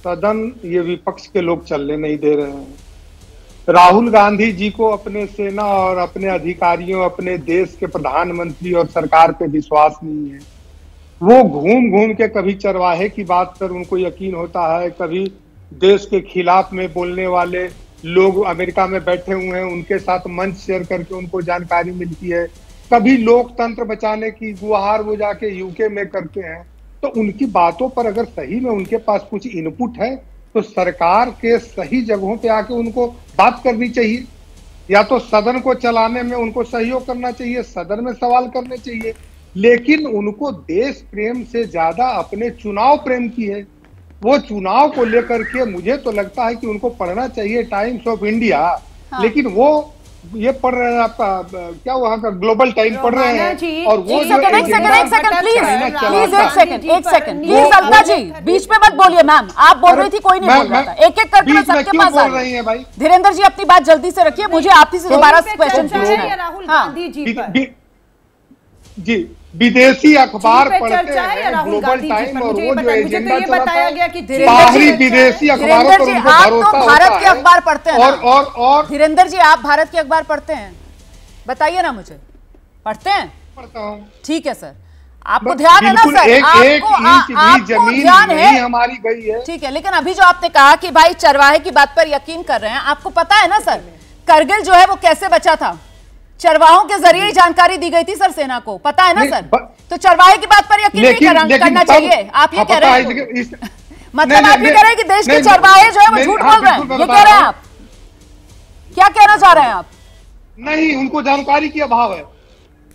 सदन ये विपक्ष के लोग चलने नहीं दे रहे हैं। राहुल गांधी जी को अपने सेना और अपने अधिकारियों, अपने देश के प्रधानमंत्री और सरकार पे विश्वास नहीं है। वो घूम घूम के कभी चरवाहे की बात पर उनको यकीन होता है, कभी देश के खिलाफ में बोलने वाले लोग अमेरिका में बैठे हुए हैं उनके साथ मंच शेयर करके उनको जानकारी मिलती है, कभी लोकतंत्र बचाने की गुहार वो जाके यूके में करते हैं। तो उनकी बातों पर अगर सही में उनके पास कुछ इनपुट है तो सरकार के सही जगहों पे आके उनको बात करनी चाहिए, या तो सदन को चलाने में उनको सहयोग करना चाहिए, सदन में सवाल करने चाहिए। लेकिन उनको देश प्रेम से ज्यादा अपने चुनाव प्रेम की है। वो चुनाव को लेकर के मुझे तो लगता है कि उनको पढ़ना चाहिए टाइम्स ऑफ इंडिया। हाँ। लेकिन वो ये पढ़ रहे हैं आपका क्या वहाँ का ग्लोबल टाइम पढ़ रहे हैं, और वो एक सेकंड प्लीज अलका जी बीच में मत बोलिए। मैम आप बोल रही थी, कोई नहीं बोल रहा था, एक एक करके मैं सबके पास आ रही हूँ। धीरेन्द्र जी अपनी बात जल्दी से रखिए, मुझे आप ही से दोबारा क्वेश्चन पूछना है। राहुल गांधी जी विदेशी अखबार पढ़ते हैं, ग्लोबल टाइम, और वो जो एजेंडा बताया गया कि बाहरी विदेशी अखबारों पर उनको भरोसा होता है। भारत के अखबार पढ़ते हैं और धीरेन्द्र जी आप भारत के अखबार पढ़ते हैं? बताइए ना मुझे, पढ़ते हैं? पढ़ता हूँ। ठीक है सर, आपको ध्यान है ना सर? आपको ध्यान है, हमारी गई है। ठीक है, लेकिन अभी जो आपने कहा कि भाई चरवाहे की बात पर यकीन कर रहे हैं, आपको पता है ना सर करगिल जो है वो कैसे बचा था? चरवाहों के जरिए ही जानकारी दी गई थी सर सेना को, पता है ना सर? तो चरवाहे की बात पर यकीन नहीं करना चाहिए, आप ये कह रहे हैं? मतलब आप ये कह रहे हैं कि देश के चरवाहे जो है वो झूठ बोल रहे हैं, ये कह रहे हैं आप? क्या कहना चाह रहे हैं आप? नहीं, उनको जानकारी की अभाव है।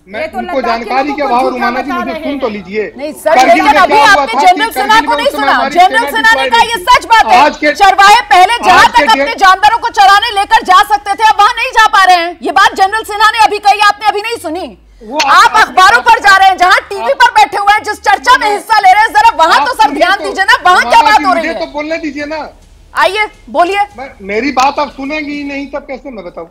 उनको जानकारी के अभाव, रुमाना जी मुझे सुन तो लीजिए। नहीं सर, लेकिन अभी आपने जनरल सेना को नहीं सुना। जनरल सेना ने कहा ये सच बात है, चरवाहे पहले जहां तक अपने जानवरों को चराने लेकर जा सकते थे अब वहां नहीं जा पा रहे हैं। ये बात जनरल सेना ने अभी कही, आपने अभी नहीं सुनी। आप अखबारों पर जा रहे हैं, जहां टीवी पर बैठे हुए हैं, जिस चर्चा में हिस्सा ले रहे हैं, जरा वहां तो सर ध्यान दीजिए ना, वहां क्या बात हो रही है? तो बोलने दीजिए ना, आइए बोलिए। मेरी बात आप सुनेंगी ही नहीं, तब कैसे मैं बताऊं?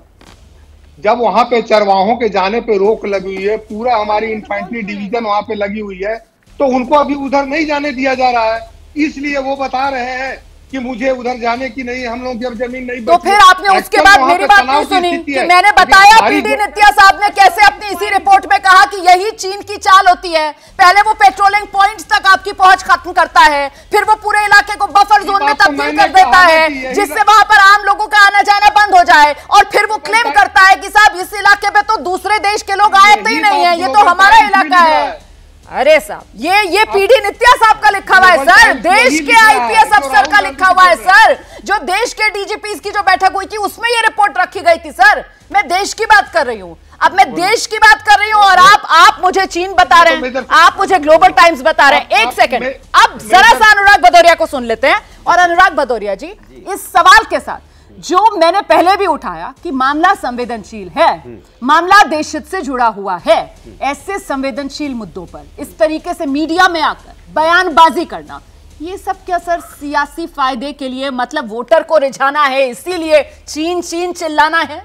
जब वहां पे चरवाहों के जाने पे रोक लगी हुई है, पूरा हमारी इन्फेंट्री डिवीजन वहां पे लगी हुई है, तो उनको अभी उधर नहीं जाने दिया जा रहा है। इसलिए वो बता रहे हैं कि मुझे उधर जाने की नहीं, हम लोग जब जमीन नहीं तो फिर आपने उसके बाद मेरी बात नहीं सुनी कि मैंने बताया पीडी नित्या साहब ने कैसे अपनी इसी रिपोर्ट में कहा कि यही चीन की चाल होती है। पहले वो पेट्रोलिंग पॉइंट्स तक आपकी पहुंच खत्म करता है, फिर वो पूरे इलाके को बफर जोन में तब्दील कर देता है, जिससे वहां पर आम लोगों का आना जाना बंद हो जाए, और फिर वो क्लेम करता है कि साहब इस इलाके पे तो दूसरे देश के लोग आए ही नहीं है, ये तो हमारा इलाका है। अरे साहब, ये पीडी नित्या साहब का लिखा हुआ है सर, देश के आईपीएस अफसर का लिखा हुआ है सर, जो देश के डीजीपीज की जो बैठक हुई थी उसमें ये रिपोर्ट रखी गई थी सर। मैं देश की बात कर रही हूँ, अब मैं देश की बात कर रही हूँ, और आप मुझे चीन बता रहे हैं, आप मुझे ग्लोबल टाइम्स बता रहे हैं। एक सेकंड, अब जरा सा अनुराग भदौरिया को सुन लेते हैं। और अनुराग भदौरिया जी, इस सवाल के साथ जो मैंने पहले भी उठाया कि मामला संवेदनशील है, मामला देश हित से जुड़ा हुआ है, ऐसे संवेदनशील मुद्दों पर इस तरीके से मीडिया में आकर बयानबाजी करना, ये सब क्या सर सियासी फायदे के लिए, मतलब वोटर को रिझाना है, इसीलिए चीन चीन चिल्लाना है?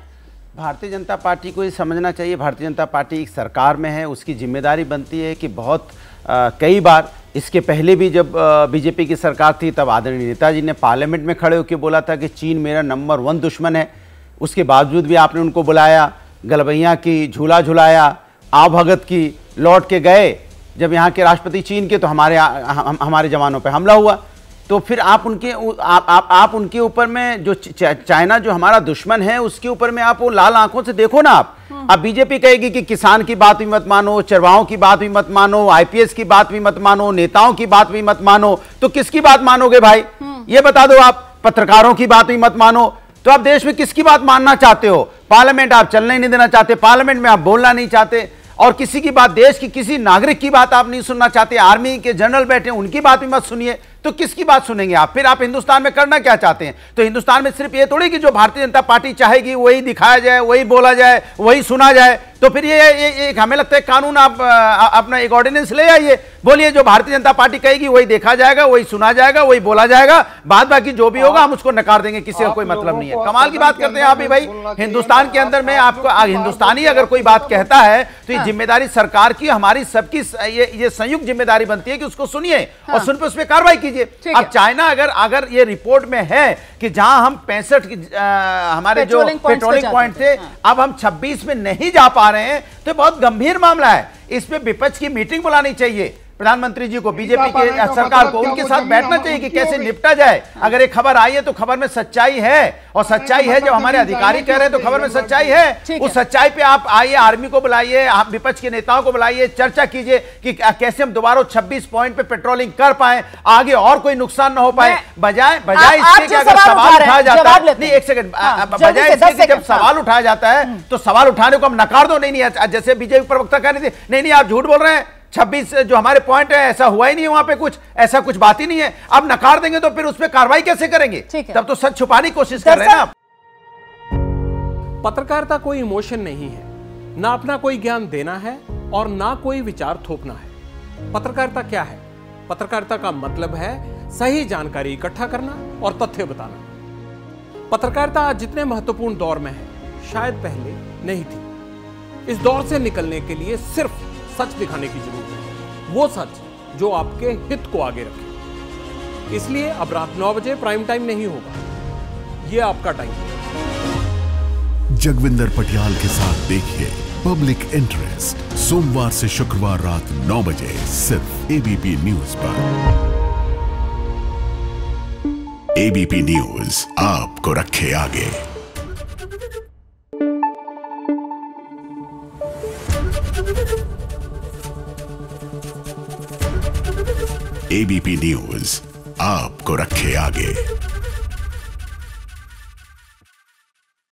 भारतीय जनता पार्टी को ये समझना चाहिए, भारतीय जनता पार्टी एक सरकार में है, उसकी जिम्मेदारी बनती है कि बहुत कई बार, इसके पहले भी जब बीजेपी की सरकार थी तब आदरणीय नेताजी ने पार्लियामेंट में खड़े होकर बोला था कि चीन मेरा नंबर 1 दुश्मन है। उसके बावजूद भी आपने उनको बुलाया, गलबैया की, झूला झुलाया, आवभगत की, लौट के गए। जब यहाँ के राष्ट्रपति चीन के, तो हमारे जवानों पे हमला हुआ। तो फिर आप उनके ऊपर में जो चाइना जो हमारा दुश्मन है उसके ऊपर में आप वो लाल आंखों से देखो ना। आप अब बीजेपी कहेगी कि किसान की बात भी मत मानो, चरवाहों की बात भी मत मानो, आईपीएस की बात भी मत मानो, नेताओं की बात भी मत मानो, तो किसकी बात मानोगे भाई? ये बता दो। आप पत्रकारों की बात भी मत मानो, तो आप देश में किसकी बात मानना चाहते हो? पार्लियामेंट आप चलने नहीं देना चाहते, पार्लियामेंट में आप बोलना नहीं चाहते, और किसी की बात, देश की किसी नागरिक की बात आप नहीं सुनना चाहते। आर्मी के जनरल बैठे उनकी बात भी मत सुनिए, तो किसकी बात सुनेंगे आप? फिर आप हिंदुस्तान में करना क्या चाहते हैं? तो हिंदुस्तान में सिर्फ ये थोड़ी कि जो भारतीय जनता पार्टी चाहेगी वही दिखाया जाए, वही बोला जाए, वही सुना जाए। तो फिर ये हमें लगता है कानून आप अपना एक ऑर्डिनेंस ले आइए, बोलिए जो भारतीय जनता पार्टी कहेगी वही देखा जाएगा, वही सुना जाएगा, वही बोला जाएगा, बाद बाकी जो भी होगा हम उसको नकार देंगे, किसी का कोई मतलब नहीं है। कमाल की बात करते हैं आप भी भाई। हिंदुस्तान के अंदर में आपको हिंदुस्तानी अगर कोई बात कहता है तो ये जिम्मेदारी सरकार की, हमारी सबकी ये संयुक्त जिम्मेदारी बनती है कि उसको सुनिए और सुन पे उस पर कार्रवाई कीजिए। अब चाइना अगर ये रिपोर्ट में है कि जहां हम 65 हमारे जो पेट्रोलिंग पॉइंट थे अब हम 26 में नहीं जा पा रहे हैं, तो बहुत गंभीर मामला है। इस पे विपक्ष की मीटिंग बुलानी चाहिए, प्रधानमंत्री जी को, बीजेपी के सरकार को, उनके साथ बैठना चाहिए कि कैसे निपटा जाए। अगर एक खबर आई है तो खबर में सच्चाई है, और सच्चाई है जब हमारे अधिकारी कह रहे हैं तो खबर में सच्चाई है। उस सच्चाई पे आप आइए, आर्मी को बुलाइए, विपक्ष के नेताओं को बुलाइए, चर्चा कीजिए कि कैसे हम दोबारा 26 पॉइंट पे पेट्रोलिंग कर पाए, आगे और कोई नुकसान ना हो पाए। बजाय इसके कि अगर सवाल उठाया जाता है, नहीं एक सेकंड, बजाय इसके कि जब सवाल उठाया जाता है तो सवाल उठाने को हम नकार दो। नहीं, जैसे बीजेपी प्रवक्ता कह रहे थे, नहीं आप झूठ बोल रहे हैं, 26 जो हमारे पॉइंट है ऐसा हुआ ही नहीं है, वहां पे ऐसा कुछ बात ही नहीं है। अब नकार देंगे तो फिर उस पर कार्रवाई कैसे करेंगे? तब तो सच छुपाने की कोशिश कर रहे हैं ना आप। पत्रकारिता कोई इमोशन नहीं है, ना अपना कोई ज्ञान देना है और ना कोई विचार थोपना है। पत्रकारिता क्या है? पत्रकारिता का मतलब है सही जानकारी इकट्ठा करना और तथ्य बताना। पत्रकारिता आज जितने महत्वपूर्ण दौर में है, शायद पहले नहीं थी। इस दौर से निकलने के लिए सिर्फ सच दिखाने की जरूरत है, वो सच जो आपके हित को आगे रखे। इसलिए अब रात 9 बजे प्राइम टाइम नहीं होगा, ये आपका टाइम है। जगविंदर पटियाल के साथ देखिए पब्लिक इंटरेस्ट, सोमवार से शुक्रवार रात 9 बजे सिर्फ एबीपी न्यूज पर। एबीपी न्यूज आपको रखे आगे। एबीपी न्यूज आपको रखे आगे।